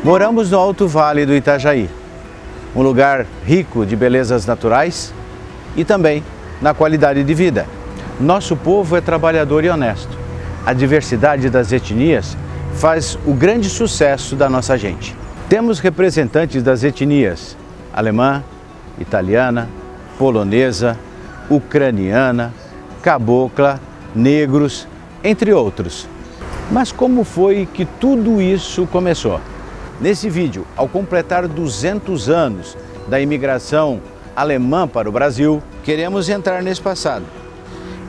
Moramos no Alto Vale do Itajaí, um lugar rico de belezas naturais e também na qualidade de vida. Nosso povo é trabalhador e honesto. A diversidade das etnias faz o grande sucesso da nossa gente. Temos representantes das etnias alemã, italiana, polonesa, ucraniana, cabocla, negros, entre outros. Mas como foi que tudo isso começou? Nesse vídeo, ao completar 200 anos da imigração alemã para o Brasil, queremos entrar nesse passado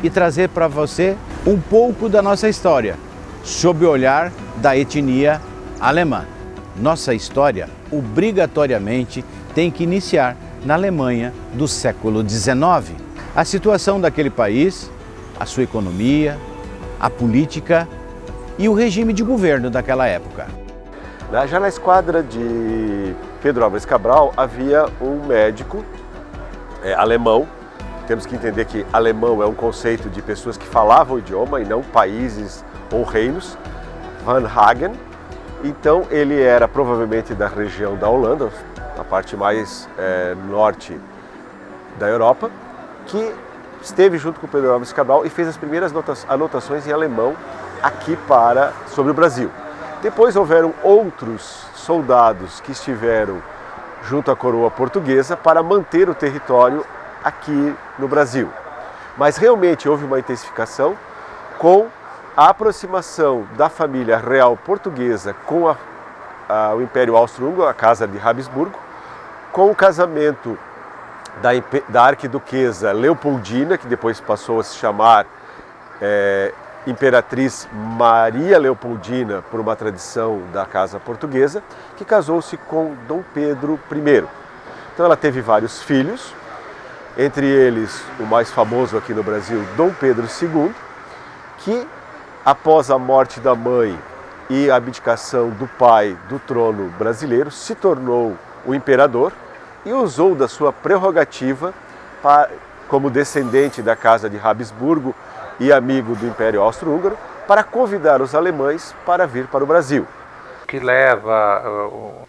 e trazer para você um pouco da nossa história, sob o olhar da etnia alemã. Nossa história, obrigatoriamente, tem que iniciar na Alemanha do século XIX. A situação daquele país, a sua economia, a política e o regime de governo daquela época. Já na esquadra de Pedro Álvares Cabral havia um médico alemão. Temos que entender que alemão é um conceito de pessoas que falavam o idioma e não países ou reinos, Van Hagen. Então ele era provavelmente da região da Holanda, a parte mais norte da Europa, que esteve junto com Pedro Álvares Cabral e fez as primeiras anotações em alemão aqui sobre o Brasil. Depois houveram outros soldados que estiveram junto à coroa portuguesa para manter o território aqui no Brasil. Mas realmente houve uma intensificação com a aproximação da família real portuguesa com o Império Austro-Húngaro, a Casa de Habsburgo, com o casamento da arquiduquesa Leopoldina, que depois passou a se chamar Imperatriz Maria Leopoldina, por uma tradição da Casa Portuguesa, que casou-se com Dom Pedro I. Então ela teve vários filhos, entre eles o mais famoso aqui no Brasil, Dom Pedro II, que após a morte da mãe e a abdicação do pai do trono brasileiro, se tornou o imperador e usou da sua prerrogativa como descendente da Casa de Habsburgo e amigo do Império Austro-Húngaro, para convidar os alemães para vir para o Brasil. O que leva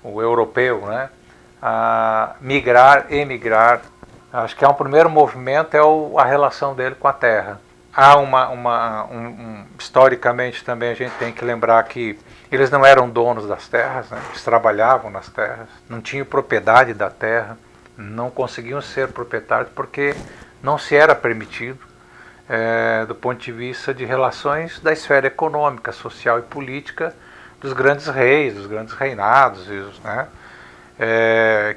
o europeu, né, a emigrar, acho que é um primeiro movimento, a relação dele com a terra. Há historicamente também a gente tem que lembrar que eles não eram donos das terras, né? Eles trabalhavam nas terras, não tinham propriedade da terra, não conseguiam ser proprietários porque não se era permitido do ponto de vista de relações da esfera econômica, social e política dos grandes reis, dos grandes reinados, né?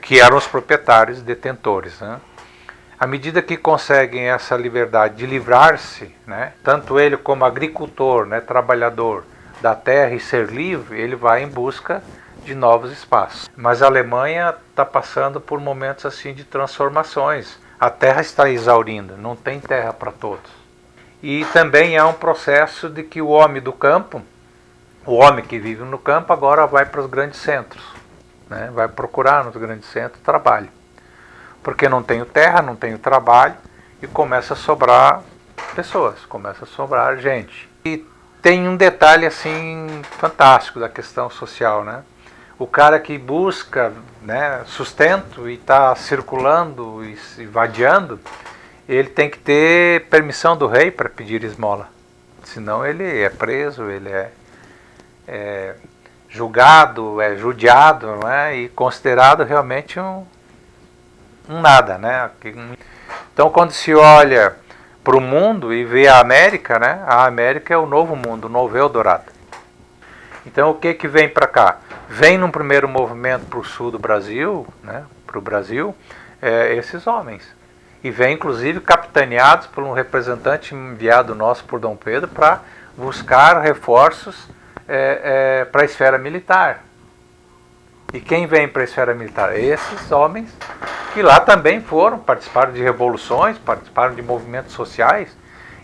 Que eram os proprietários e detentores, né? À medida que conseguem essa liberdade de livrar-se, né, tanto ele como agricultor, né, trabalhador da terra e ser livre, ele vai em busca de novos espaços. Mas a Alemanha está passando por momentos assim de transformações. A terra está exaurindo, não tem terra para todos. E também há um processo de que o homem do campo, o homem que vive no campo, agora vai para os grandes centros, né, vai procurar nos grandes centros trabalho. Porque não tenho terra, não tenho trabalho e começa a sobrar pessoas, começa a sobrar gente. E tem um detalhe assim fantástico da questão social, né? O cara que busca, né, sustento e está circulando e se vadiando, ele tem que ter permissão do rei para pedir esmola. Senão ele é preso, ele é julgado, é judiado, não é? E considerado realmente um nada, né? Então quando se olha para o mundo e vê a América, né? A América é o novo mundo, o novo Eldorado. Então o que vem para cá? Vem num primeiro movimento para o sul do Brasil, né? Para o Brasil, esses homens. E vem inclusive capitaneados por um representante enviado nosso por Dom Pedro para buscar reforços para a esfera militar. E quem vem para a esfera militar? Esses homens que lá também participaram de revoluções, participaram de movimentos sociais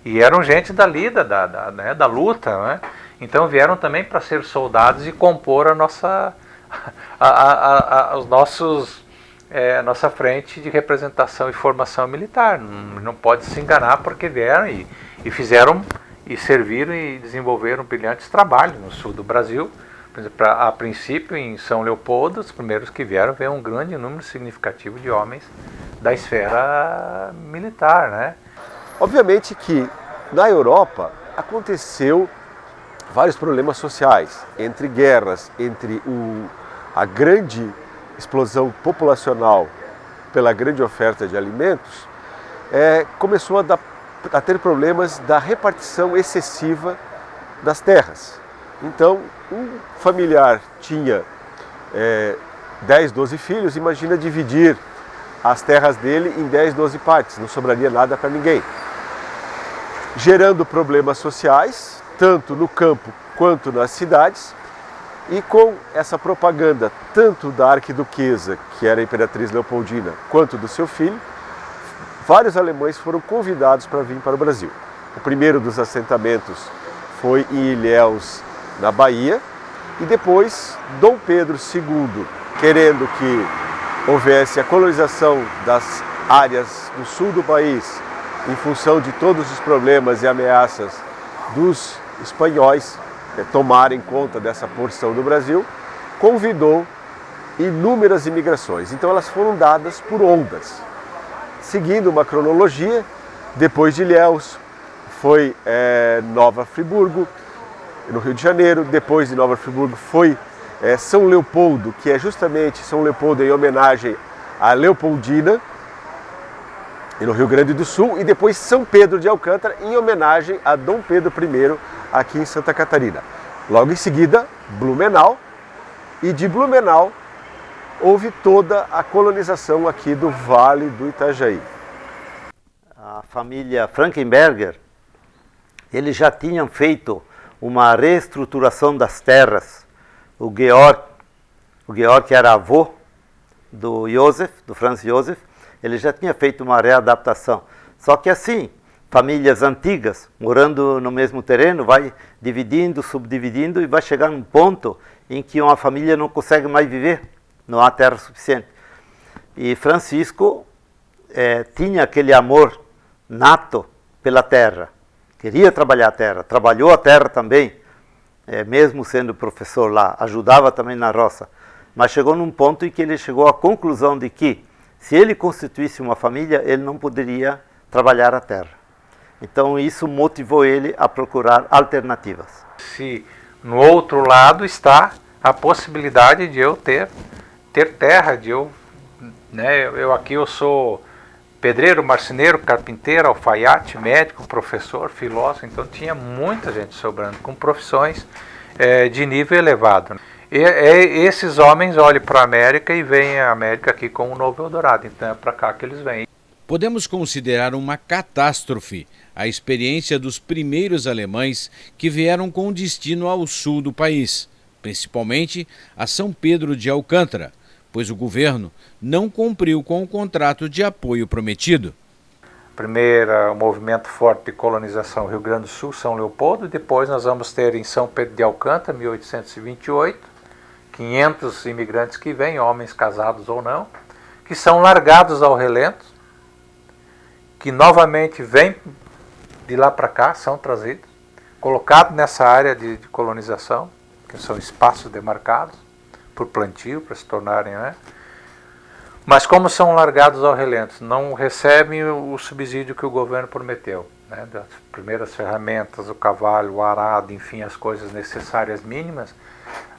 e eram gente dali, da luta, né? Então vieram também para ser soldados e compor a nossa frente de representação e formação militar. Não pode se enganar porque vieram e fizeram e serviram e desenvolveram brilhantes trabalhos no sul do Brasil, Por exemplo, a princípio, em São Leopoldo, os primeiros que vieram veio um grande número significativo de homens da esfera militar, né? Obviamente que na Europa aconteceu vários problemas sociais, entre guerras, entre a grande explosão populacional pela grande oferta de alimentos, começou a ter problemas da repartição excessiva das terras. Então, um familiar tinha 10, 12 filhos, imagina dividir as terras dele em 10, 12 partes, não sobraria nada para ninguém. Gerando problemas sociais, tanto no campo quanto nas cidades, e com essa propaganda, tanto da arquiduquesa, que era a Imperatriz Leopoldina, quanto do seu filho, vários alemães foram convidados para vir para o Brasil. O primeiro dos assentamentos foi em Ilhéus, na Bahia, e depois Dom Pedro II, querendo que houvesse a colonização das áreas do sul do país, em função de todos os problemas e ameaças dos espanhóis tomarem conta dessa porção do Brasil, convidou inúmeras imigrações. Então elas foram dadas por ondas. Seguindo uma cronologia, depois de Ilhéus foi Nova Friburgo, no Rio de Janeiro. Depois de Nova Friburgo foi São Leopoldo, que é justamente São Leopoldo em homenagem a Leopoldina, e no Rio Grande do Sul, e depois São Pedro de Alcântara, em homenagem a Dom Pedro I, aqui em Santa Catarina. Logo em seguida, Blumenau, e de Blumenau houve toda a colonização aqui do Vale do Itajaí. A família Frankenberger, eles já tinham feito uma reestruturação das terras. O Georg, que era avô do Josef, do Franz Josef, ele já tinha feito uma readaptação. Só que assim, famílias antigas, morando no mesmo terreno, vai dividindo, subdividindo, e vai chegar num ponto em que uma família não consegue mais viver, não há terra suficiente. E Francisco tinha aquele amor nato pela terra, queria trabalhar a terra, trabalhou a terra também, mesmo sendo professor lá, ajudava também na roça, mas chegou num ponto em que ele chegou à conclusão de que, se ele constituísse uma família, ele não poderia trabalhar a terra. Então isso motivou ele a procurar alternativas. Se no outro lado está a possibilidade de eu ter terra, eu sou pedreiro, marceneiro, carpinteiro, alfaiate, médico, professor, filósofo, então tinha muita gente sobrando com profissões de nível elevado. Esses homens olham para a América e veem a América aqui como um novo Eldorado, então é para cá que eles vêm. Podemos considerar uma catástrofe a experiência dos primeiros alemães que vieram com destino ao sul do país, principalmente a São Pedro de Alcântara, pois o governo não cumpriu com o contrato de apoio prometido. Primeiro, movimento forte de colonização Rio Grande do Sul, São Leopoldo, depois nós vamos ter em São Pedro de Alcântara, 1828, 500 imigrantes que vêm, homens casados ou não, que são largados ao relento, que novamente vêm de lá para cá, são trazidos, colocados nessa área de colonização, que são espaços demarcados por plantio, para se tornarem, Mas como são largados ao relento, não recebem o subsídio que o governo prometeu, das primeiras ferramentas, o cavalo, o arado, enfim, as coisas necessárias mínimas,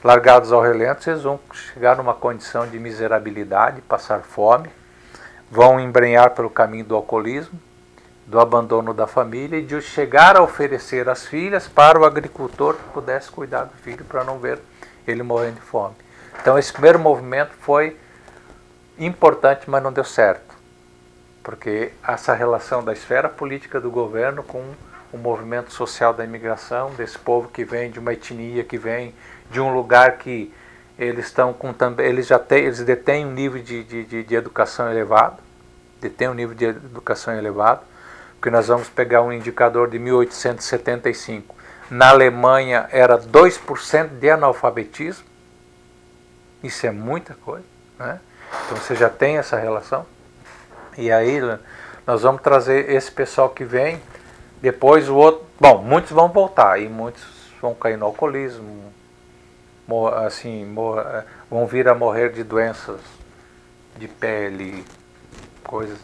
largados ao relento, eles vão chegar numa condição de miserabilidade, passar fome, vão embrenhar pelo caminho do alcoolismo, do abandono da família e de chegar a oferecer as filhas para o agricultor que pudesse cuidar do filho para não ver ele morrendo de fome. Então esse primeiro movimento foi importante, mas não deu certo, porque essa relação da esfera política do governo com o movimento social da imigração, desse povo que vem de uma etnia, que vem de um lugar que eles estão com também, eles detêm um nível de educação elevado, porque nós vamos pegar um indicador de 1875, na Alemanha era 2% de analfabetismo, isso é muita coisa, Então você já tem essa relação, e aí nós vamos trazer esse pessoal que vem, depois o outro, muitos vão voltar, e muitos vão cair no alcoolismo, vão vir a morrer de doenças de pele, coisas,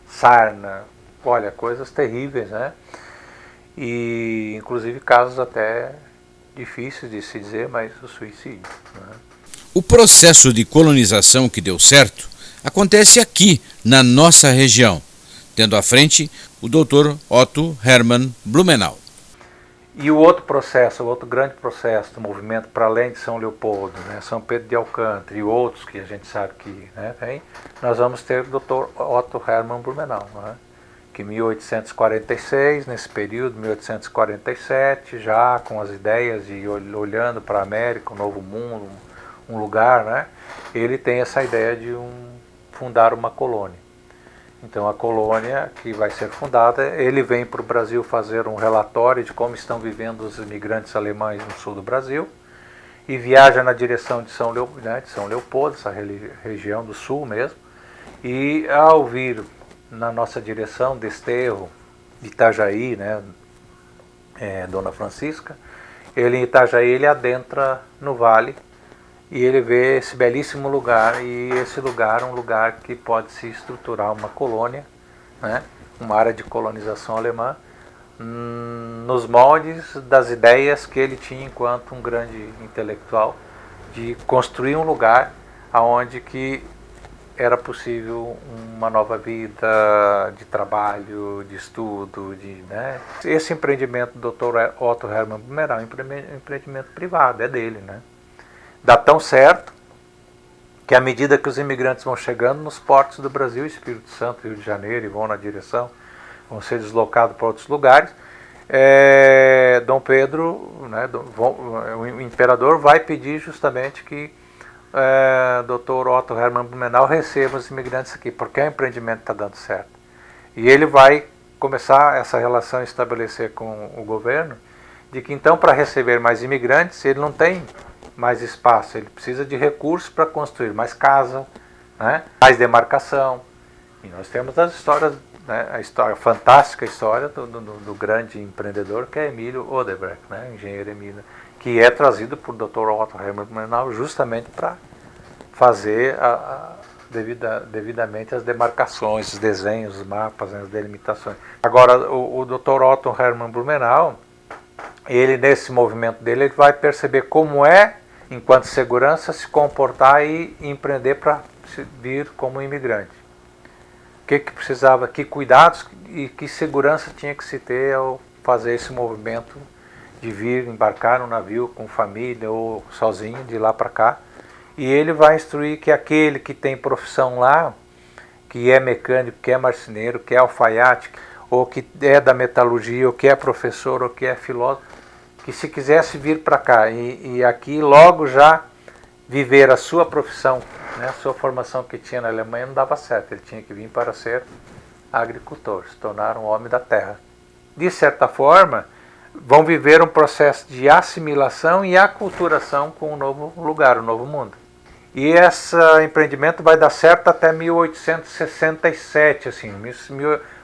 sarna, olha, coisas terríveis, né? E inclusive casos até difíceis de se dizer, mas o suicídio, né? O processo de colonização que deu certo acontece aqui, na nossa região, tendo à frente o Dr. Otto Hermann Blumenau. E o outro processo, o outro grande processo do movimento para além de São Leopoldo, né, São Pedro de Alcântara e outros que a gente sabe que, né, tem, nós vamos ter o Dr. Otto Hermann Blumenau, né, que em 1846, nesse período, 1847, já com as ideias de olhando para a América, um novo mundo, um lugar, né, ele tem essa ideia de fundar uma colônia. Então a colônia que vai ser fundada, ele vem para o Brasil fazer um relatório de como estão vivendo os imigrantes alemães no sul do Brasil e viaja na direção de São Leopoldo, essa região do sul mesmo, e ao vir na nossa direção, Desterro, de Itajaí, né, Dona Francisca, ele em Itajaí ele adentra no vale e ele vê esse belíssimo lugar, e esse lugar é um lugar que pode se estruturar uma colônia, né, uma área de colonização alemã, nos moldes das ideias que ele tinha enquanto um grande intelectual, de construir um lugar onde que era possível uma nova vida de trabalho, de estudo, né. Esse empreendimento do Dr. Otto Hermann Blumenau é um empreendimento privado, é dele, né. Dá tão certo que à medida que os imigrantes vão chegando nos portos do Brasil, Espírito Santo, Rio de Janeiro, e vão na direção, vão ser deslocados para outros lugares, Dom Pedro, né, o imperador, vai pedir justamente que Dr. Otto Hermann Blumenau receba os imigrantes aqui, porque o empreendimento está dando certo. E ele vai começar essa relação a estabelecer com o governo, de que então para receber mais imigrantes, ele não tem mais espaço, ele precisa de recursos para construir mais casa, né, mais demarcação. E nós temos as histórias, né, a fantástica história do grande empreendedor que é Emílio Odebrecht, né, engenheiro Emílio, que é trazido por Dr. Otto Hermann Blumenau justamente para fazer devidamente as demarcações, os desenhos, os mapas, né, as delimitações. Agora, o Dr. Otto Hermann Blumenau, ele nesse movimento dele, ele vai perceber como é, enquanto segurança, se comportar e empreender para vir como imigrante. O que precisava, que cuidados e que segurança tinha que se ter ao fazer esse movimento de vir, embarcar no navio com família ou sozinho, de lá para cá. E ele vai instruir que aquele que tem profissão lá, que é mecânico, que é marceneiro, que é alfaiate, ou que é da metalurgia, ou que é professor, ou que é filósofo, que se quisesse vir para cá e aqui logo já viver a sua profissão, né, a sua formação que tinha na Alemanha, não dava certo. Ele tinha que vir para ser agricultor, se tornar um homem da terra. De certa forma, vão viver um processo de assimilação e aculturação com um novo lugar, um novo mundo. E esse empreendimento vai dar certo até 1867, assim,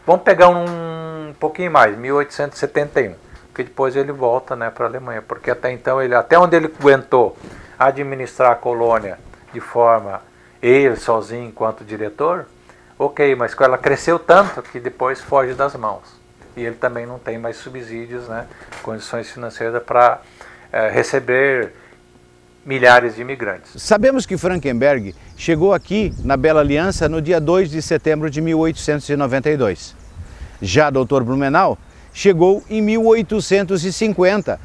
vamos pegar um pouquinho mais, 1871. Que depois ele volta, né, para a Alemanha, porque até então, até onde ele aguentou administrar a colônia de forma, ele sozinho enquanto diretor, ok, mas ela cresceu tanto que depois foge das mãos. E ele também não tem mais subsídios, né, condições financeiras para receber milhares de imigrantes. Sabemos que Frankenberg chegou aqui na Bela Aliança no dia 2 de setembro de 1892. Já Dr. Blumenau chegou em 1850,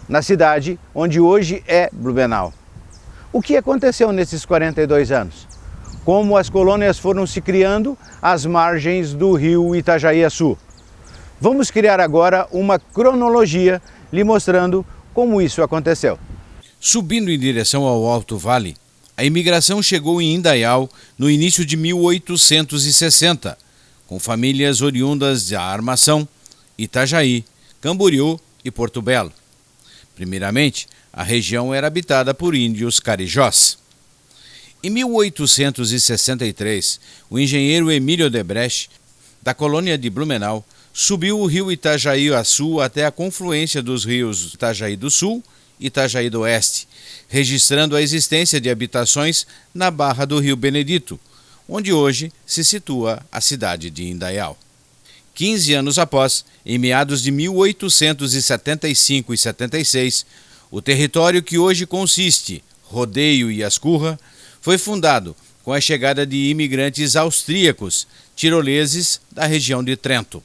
na cidade onde hoje é Blumenau. O que aconteceu nesses 42 anos? Como as colônias foram se criando às margens do rio Itajaí-Açu. Vamos criar agora uma cronologia lhe mostrando como isso aconteceu. Subindo em direção ao Alto Vale, a imigração chegou em Indaial no início de 1860, com famílias oriundas da Armação, Itajaí, Camboriú e Porto Belo. Primeiramente, a região era habitada por índios carijós. Em 1863, o engenheiro Emílio Odebrecht, da colônia de Blumenau, subiu o rio Itajaí-Açu até a confluência dos rios Itajaí do Sul Itajaí do Oeste, registrando a existência de habitações na barra do Rio Benedito, onde hoje se situa a cidade de Indaial. 15 anos após, em meados de 1875 e 76, o território que hoje consiste, Rodeio e Ascurra, foi fundado com a chegada de imigrantes austríacos, tiroleses da região de Trento.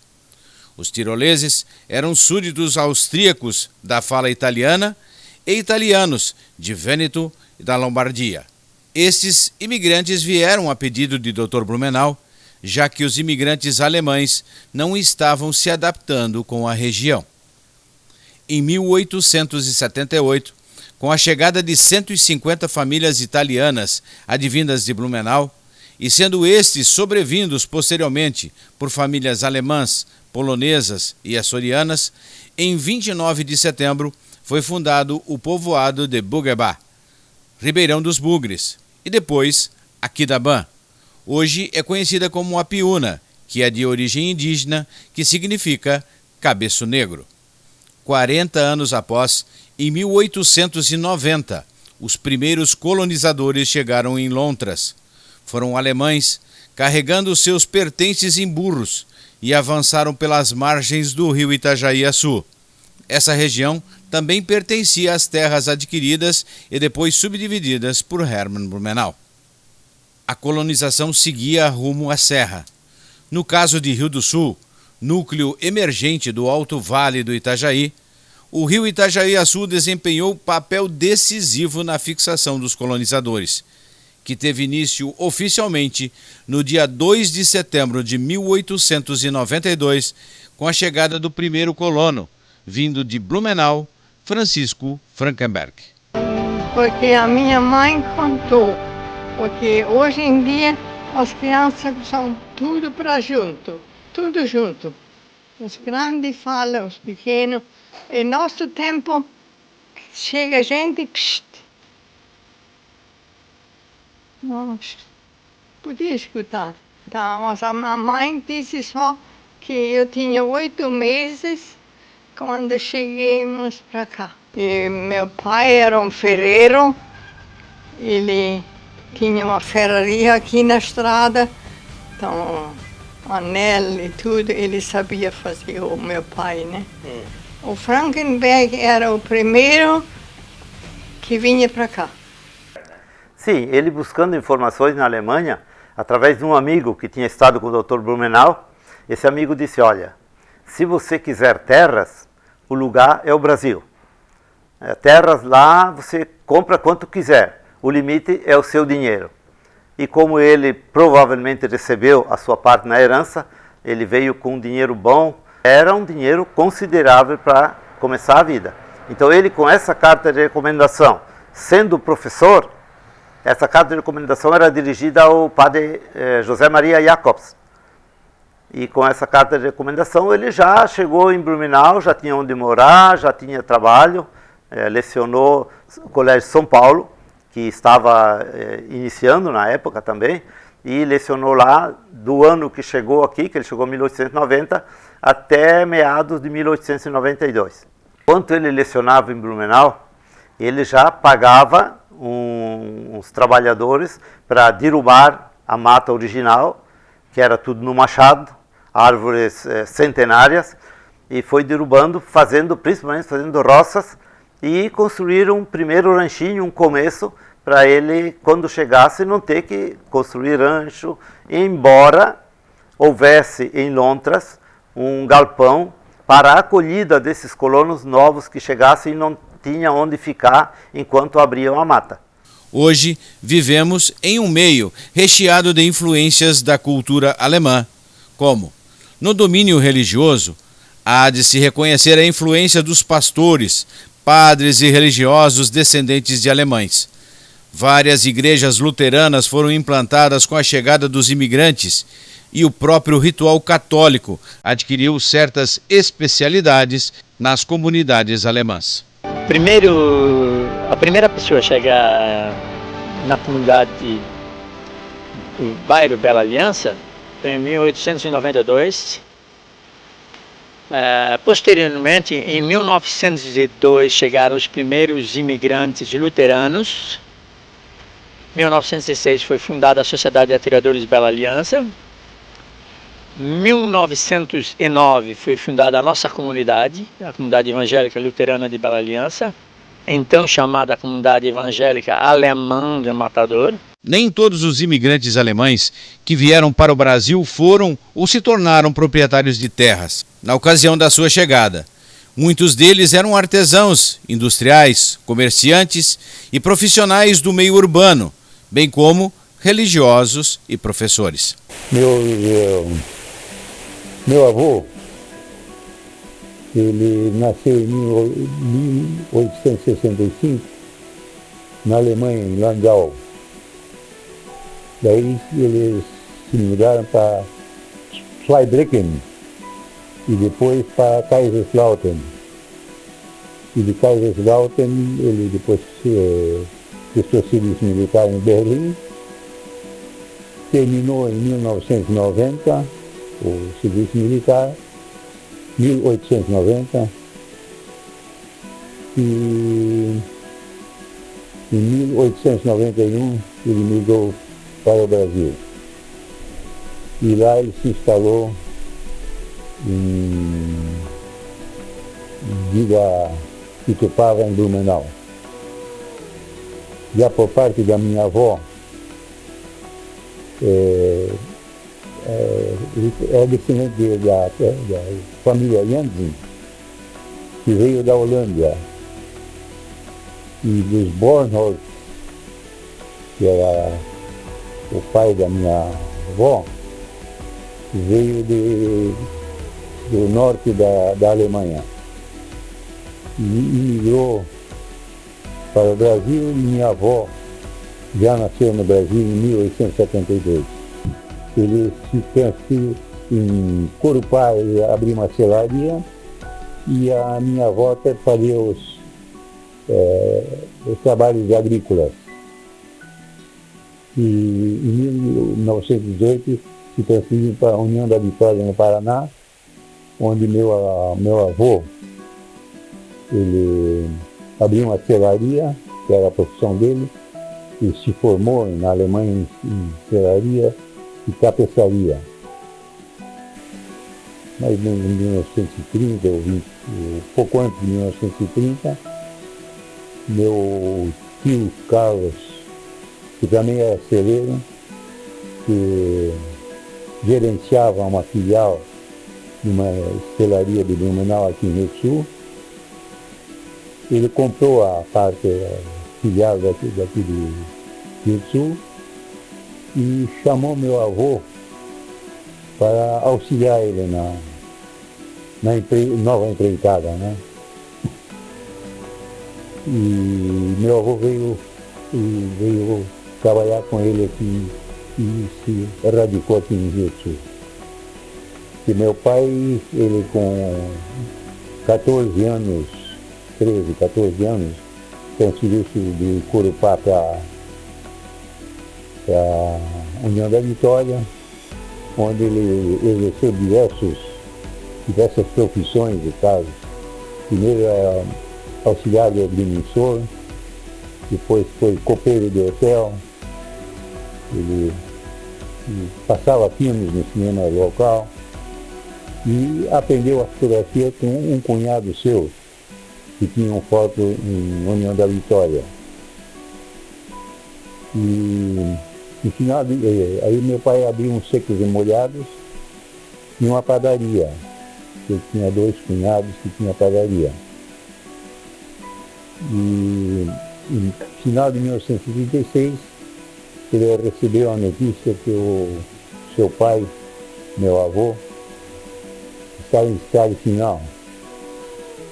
Os tiroleses eram súditos austríacos da fala italiana e italianos de Vêneto e da Lombardia. Estes imigrantes vieram a pedido de Dr. Blumenau, já que os imigrantes alemães não estavam se adaptando com a região. Em 1878, com a chegada de 150 famílias italianas advindas de Blumenau, e sendo estes sobrevindos posteriormente por famílias alemãs, polonesas e açorianas, em 29 de setembro foi fundado o povoado de Buguebá, Ribeirão dos Bugres, e depois Aquidabã. Hoje é conhecida como Apiúna, que é de origem indígena, que significa cabeço negro. 40 anos após, em 1890, os primeiros colonizadores chegaram em Lontras. Foram alemães, carregando seus pertences em burros, e avançaram pelas margens do rio Itajaí-Açu. Essa região também pertencia às terras adquiridas e depois subdivididas por Hermann Blumenau. A colonização seguia rumo à serra. No caso de Rio do Sul, núcleo emergente do Alto Vale do Itajaí, o rio Itajaí-Açu desempenhou papel decisivo na fixação dos colonizadores, que teve início oficialmente no dia 2 de setembro de 1892, com a chegada do primeiro colono, vindo de Blumenau, Francisco Frankenberg. Porque a minha mãe contou, porque hoje em dia as crianças são tudo para junto, tudo junto. Os grandes falam, os pequenos. Em nosso tempo, chega gente, não podia escutar. Então, mas a minha mãe disse só que eu tinha 8 meses quando cheguemos para cá. E meu pai era um ferreiro, ele tinha uma ferraria aqui na estrada, então anel e tudo ele sabia fazer, o meu pai, né? O Frankenberg era o primeiro que vinha para cá. Sim, ele buscando informações na Alemanha, através de um amigo que tinha estado com o Dr. Blumenau, esse amigo disse, olha, se você quiser terras, o lugar é o Brasil. Terras lá você compra quanto quiser, o limite é o seu dinheiro. E como ele provavelmente recebeu a sua parte na herança, ele veio com um dinheiro bom, era um dinheiro considerável para começar a vida. Então ele, com essa carta de recomendação, sendo professor, essa carta de recomendação era dirigida ao padre José Maria Jacobs. E com essa carta de recomendação ele já chegou em Blumenau, já tinha onde morar, já tinha trabalho, lecionou no Colégio São Paulo, que estava iniciando na época também, e lecionou lá do ano que chegou aqui, que ele chegou em 1890, até meados de 1892. Enquanto ele lecionava em Blumenau, ele já pagava uns trabalhadores para derrubar a mata original, que era tudo no machado, árvores centenárias, e foi derrubando, principalmente fazendo roças, e construíram um primeiro ranchinho, um começo, para ele, quando chegasse, não ter que construir rancho, embora houvesse em Lontras um galpão para a acolhida desses colonos novos que chegassem e não tinha onde ficar enquanto abriam a mata. Hoje vivemos em um meio recheado de influências da cultura alemã, como, no domínio religioso, há de se reconhecer a influência dos pastores, padres e religiosos descendentes de alemães. Várias igrejas luteranas foram implantadas com a chegada dos imigrantes e o próprio ritual católico adquiriu certas especialidades nas comunidades alemãs. A primeira pessoa a chegar na comunidade do bairro Bela Aliança foi em 1892, Posteriormente, em 1902, chegaram os primeiros imigrantes luteranos. Em 1906 foi fundada a Sociedade de Atiradores Bela Aliança. Em 1909 foi fundada a nossa comunidade, a Comunidade Evangélica Luterana de Bela Aliança, então chamada Comunidade Evangélica Alemã de Matador. Nem todos os imigrantes alemães que vieram para o Brasil foram ou se tornaram proprietários de terras na ocasião da sua chegada. Muitos deles eram artesãos, industriais, comerciantes e profissionais do meio urbano, bem como religiosos e professores. Meu avô, ele nasceu em 1865 na Alemanha, em Landau. Daí eles se mudaram para Zweibrücken e depois para Kaiserslautern. E de Kaiserslautern ele depois prestou serviço militar em Berlim. Terminou em 1990 o serviço militar, 1890. E em 1891 ele migrou para o Brasil. E lá ele se instalou em Vila Itupava, em Blumenau. Já por parte da minha avó, é descendente da família Jansen, que veio da Holândia, e dos Bornholz, que era o pai da minha avó, veio do norte da Alemanha e imigrou para o Brasil, e minha avó já nasceu no Brasil em 1872. Ele se transferiu em Corupá, ele abriu uma selaria, e a minha avó até fazia os trabalhos agrícolas. E em 1918 se transferiu para a União da Vitória, no Paraná, onde meu avô ele abriu uma selaria, que era a profissão dele, e se formou na Alemanha em selaria e tapeçaria. Mas em 1930, pouco antes de 1930, meu tio Carlos, que também era celeiro, que gerenciava uma filial de uma estelaria de Blumenau aqui no Rio Sul, ele comprou a parte filial daqui do Rio Sul e chamou meu avô para auxiliar ele na nova empreitada, né? E meu avô veio trabalhar com ele aqui e se radicou aqui no Rio Sul. E meu pai, ele com 14 anos, 13, 14 anos, transferiu-se de Corupá para a União da Vitória, onde ele exerceu diversas profissões de casa. Primeiro era auxiliar de agrimensor, depois foi copeiro de hotel, ele passava filmes no cinema local e aprendeu a fotografia com um cunhado seu, que tinha foto em União da Vitória. E no final, aí meu pai abriu uns secos e molhados e uma padaria. Eu tinha 2 cunhados que tinham padaria. E no final de 1936, ele recebeu a notícia que o seu pai, meu avô, estava em estado final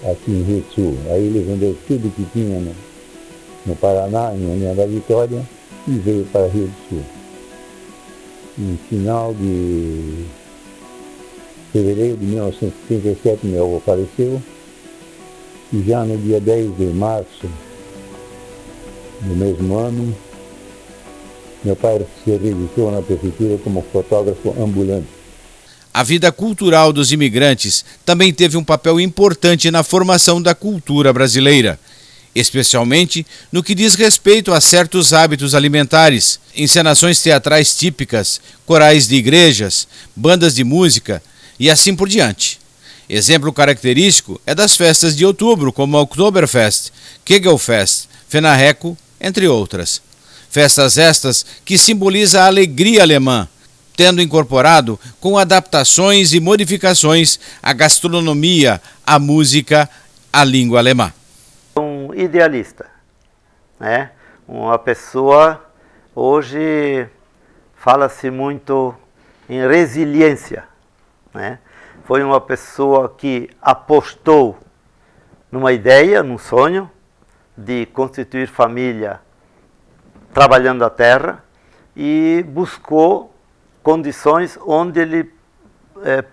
aqui em Rio Sul. Aí ele vendeu tudo que tinha no Paraná, em União da Vitória, e veio para Rio do Sul. No final de fevereiro de 1937, meu avô faleceu, e já no dia 10 de março do mesmo ano, meu pai se registrou na prefeitura como fotógrafo ambulante. A vida cultural dos imigrantes também teve um papel importante na formação da cultura brasileira, especialmente no que diz respeito a certos hábitos alimentares, encenações teatrais típicas, corais de igrejas, bandas de música e assim por diante. Exemplo característico é das festas de outubro, como a Oktoberfest, Kegelfest, Fenarreco, entre outras. Festas estas que simbolizam a alegria alemã, tendo incorporado com adaptações e modificações a gastronomia, a música, a língua alemã. Um idealista, né? Uma pessoa, hoje fala-se muito em resiliência, né? Foi uma pessoa que apostou numa ideia, num sonho de constituir família trabalhando a terra e buscou condições onde ele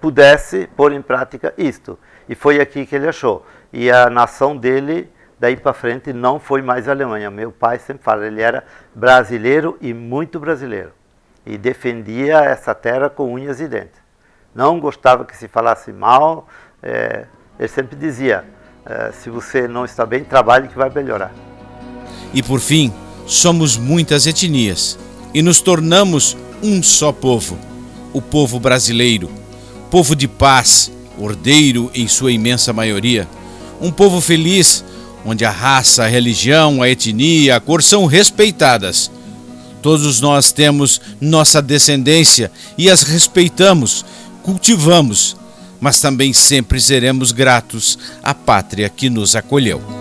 pudesse pôr em prática isto. E foi aqui que ele achou. E a nação dele, daí para frente, não foi mais a Alemanha. Meu pai sempre fala, ele era brasileiro e muito brasileiro. E defendia essa terra com unhas e dentes. Não gostava que se falasse mal. Ele sempre dizia, se você não está bem, trabalhe que vai melhorar. E por fim, somos muitas etnias e nos tornamos um só povo, o povo brasileiro, povo de paz, ordeiro em sua imensa maioria, um povo feliz, onde a raça, a religião, a etnia, a cor são respeitadas. Todos nós temos nossa descendência e as respeitamos, cultivamos, mas também sempre seremos gratos à pátria que nos acolheu.